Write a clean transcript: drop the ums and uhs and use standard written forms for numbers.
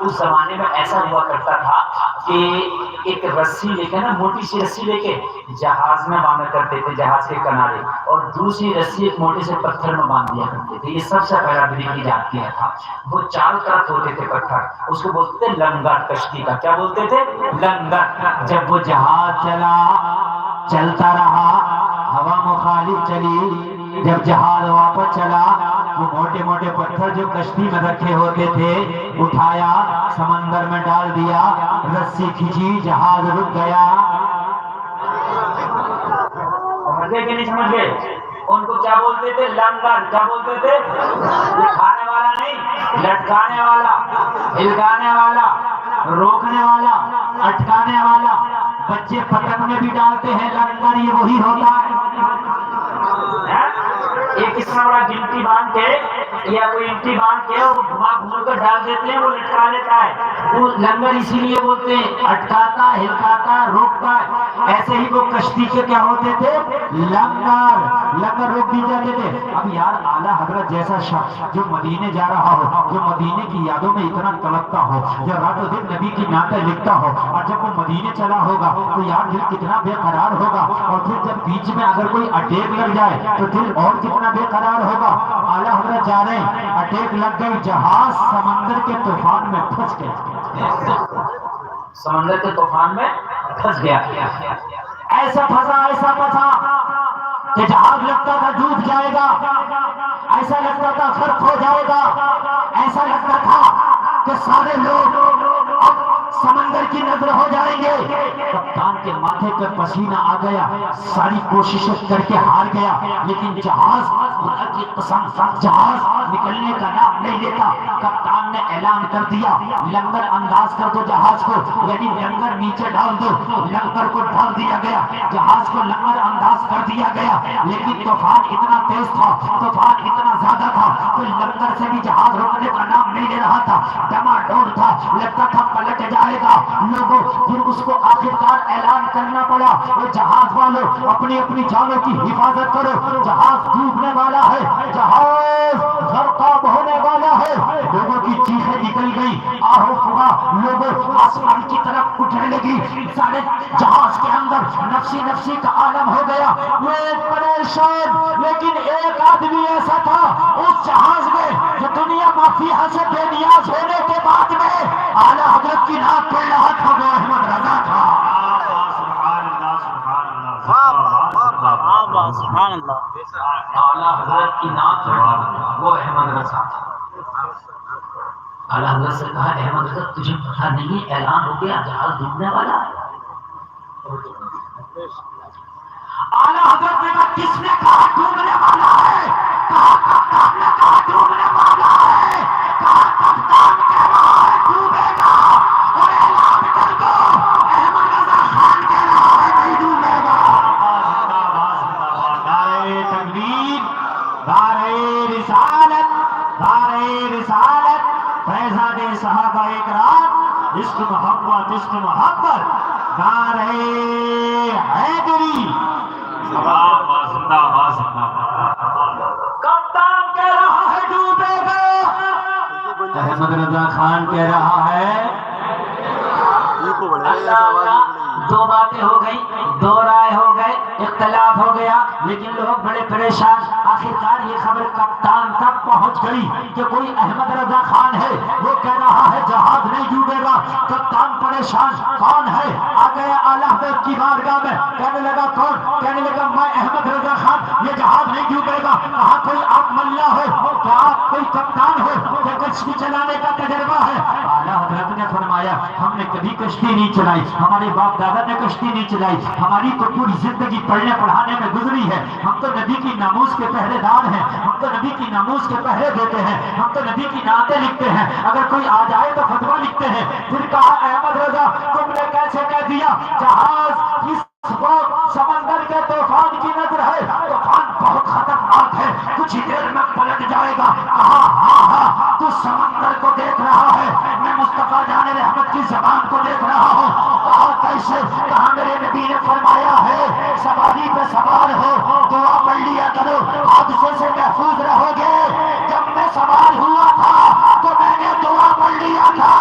اس زمانے میں ایسا ہوا کرتا تھا کہ ایک رسی لے کے نا، موٹی سی رسی لے کے جہاز میں باندھا کرتے تھے، جہاز کے کنارے، اور دوسری رسی ایک موٹے سے پتھر میں باندھ دیا کرتے تھے۔ یہ سب سے پہلا بری کی ایجاد کیا تھا۔ وہ چاروں طرف ہوتے تھے پتھر، اس کو بولتے تھے لنگر کشتی کا۔ کیا بولتے تھے؟ لنگر۔ جب وہ جہاز چلتا رہا، ہوا مخالف چلی، جب جہاز واپس چلا، وہ موٹے موٹے پتھر جو کشتی میں رکھے ہوتے تھے اٹھایا، سمندر میں ڈال دیا، رسی کھینچی، جہاز رک گیا۔ سمجھ گئے کہ نہیں سمجھ گئے؟ ان کو کیا بولتے تھے؟ لنگر۔ کیا بولتے تھے؟ یہ کھانے والا نہیں، لٹکانے والا، ہلکانے والا، روکنے والا، اٹکانے والا۔ بچے پتنگ میں بھی ڈالتے ہیں لنگر، یہ وہی ہوتا ہے۔ ایک اس میں بڑا گنٹی باندھ کے یا کوئی انٹی باندھ کے وہ گھما گھما کر ڈال دیتے ہیں، وہ لٹکا لیتا ہے۔ وہ لنگر اسی لیے بولتے ہیں، اٹکاتا، ہلکاتا، روکتا ہے۔ ایسے ہی وہ کشتی کے کیا ہوتے تھے؟ لنگر روک دی جاتے تھے۔ اب یار اعلیٰ حضرت جیسا شخص جو مدینے جا رہا ہو، جو مدینے کی یادوں میں اتنا تڑپتا ہو، جو رات و دن نبی کی نعتیں لکھتا ہو، اور جب وہ مدینے چلا ہوگا تو یار دل کتنا بے قرار ہوگا، اور پھر جب بیچ میں اگر کوئی اٹیک لگ جائے تو دل اور کتنا بے قرار ہوگا۔ اعلیٰ حضرت جا رہے ہیں، اٹیک لگ گئی، جہاز سمندر کے طوفان میں پھنس گیا، سمندر کے طوفان میں پھنس گیا۔ ایسا پھنسا کہ جہاز لگتا تھا ڈوب جائے گا، ایسا لگتا تھا غرق ہو جائے گا، ایسا لگتا تھا کہ سارے لوگ اب سمندر کی نظر ہو جائیں گے۔ کپتان کے ماتھے پر پسینہ آ گیا، ساری کوششیں کر کے ہار گیا، لیکن جہاز کی قسم جہاز نکلنے کا نام نہیں لیتا۔ کپتان نے اعلان کر دیا، لنگر انداز کر دو جہاز کو، یعنی لنگر نیچے ڈال دو۔ لنگر کو ڈال دیا گیا، جہاز کو لنگر انداز کر دیا گیا، لیکن طوفان اتنا تیز تھا، طوفان اتنا زیادہ تھا کہ لنگر سے بھی جہاز روکنے کا نام نہیں لے رہا تھا۔ ڈما ڈول تھا، لگتا تھا پلٹ جائے گا۔ لوگوں پھر اس کو آخرکار اعلان کرنا پڑا، وہ جہاز والوں اپنی اپنی جانوں کی حفاظت کرو، جہاز ڈوبنے والا ہے، جہاز غرقاب ہونے والا ہے۔ لوگوں کی چیخیں نکل گئی، آہو فغاں، لوگوں آسمان کی طرف اٹھنے لگی، سارے جہاز کے اندر نفسی نفسی کا عالم ہو گیا۔ وہ ایک پریشان، لیکن ایک آدمی ایسا تھا اس جہاز میں جو دنیا مافیہ سے بے نیاز ہونے کے بعد میں اعلیٰ حضرت کی ناک پہ رہا تھا، وہ احمد رضا تھا۔ سبحان اللہ۔ اعلیٰ حضرت کی ناک پہ وہ احمد رضا تھا۔ اعلیٰ حضرت سے کہا، احمد رضا تجھے پتہ نہیں اعلان ہو گیا جہاز ڈوبنے والا ہے؟ اعلیٰ حضرت نے کہا، کس نے کہا ڈوبنے والا ہے؟ کہا کپتان نے کہا ڈوبنے والا ہے، کہا کپتان کہہ رہا ہے ڈوبے گا، اور اعلان کر دو احمد رضا خان کہہ رہا ہے نہیں ڈوبے گا۔ نعرہ تکبیر، نعرہ رسالت، نعرہ رسالت، فیضان صحابہ اکرام، عشق محبت، عشق محبت، نعرہ حیدری۔ کپتان کہہ رہا ہے ڈوبے گا، احمد رضا خان کہہ رہا ہے۔ دو باتیں ہو گئی، دو رائے ہو گئے، اختلاف ہو گیا، لیکن لوگ بڑے پریشان۔ آخرکار یہ خبر کپتان تک پہنچ گئی کہ کوئی احمد رضا خان ہے، وہ کہہ رہا ہے جہاز نہیں ڈوبے گا۔ کپتان پریشان، کون ہے؟ آ گیا اعلیٰ حضرت کی بارگاہ میں، کہنے لگا کون؟ کہنے لگا میں احمد رضا خان، یہ جہاز نہیں ڈوبے گا۔ کہا کوئی آپ ملا ہو کیا؟ آپ کوئی کپتان ہو کہ کشتی چلانے کا تجربہ ہے؟ اعلیٰ حضرت نے فرمایا، ہم نے کبھی کشتی نہیں چلائی، ہمارے باپ دادا نے کشتی نہیں چلائی، ہماری تو پوری زندگی پڑھنے پڑھانے میں گزری ہے، ہم تو نبی کی ناموس کے پہرے دار ہیں، ہم تو نبی کی ناموس کے پہرے دیتے ہیں، ہم تو نبی کی نعتیں لکھتے ہیں، اگر کوئی آ جائے تو فتویٰ لکھتے ہیں۔ پھر کہا احمد رضا تم نے کیسے کہہ دیا جہاز اس وقت سمندر کے طوفان کی نظر ہے، طوفان بہت خطرناک ہے، کچھ ہی دیر میں پلٹ جائے گا۔ کہا ہاں تو سمندر کو دیکھ رہا ہے، میں مصطفیٰ جان رحمت کی زبان کو دیکھ رہا ہوں۔ کہا کیسے؟ کہا میرے نبی نے فرمایا ہے سواری پہ سوار ہو، دعا پڑھ لیا کرو، حادثے سے محفوظ رہو گے۔ جب میں سوار ہوا تھا تو میں نے دعا پڑھ لیا تھا۔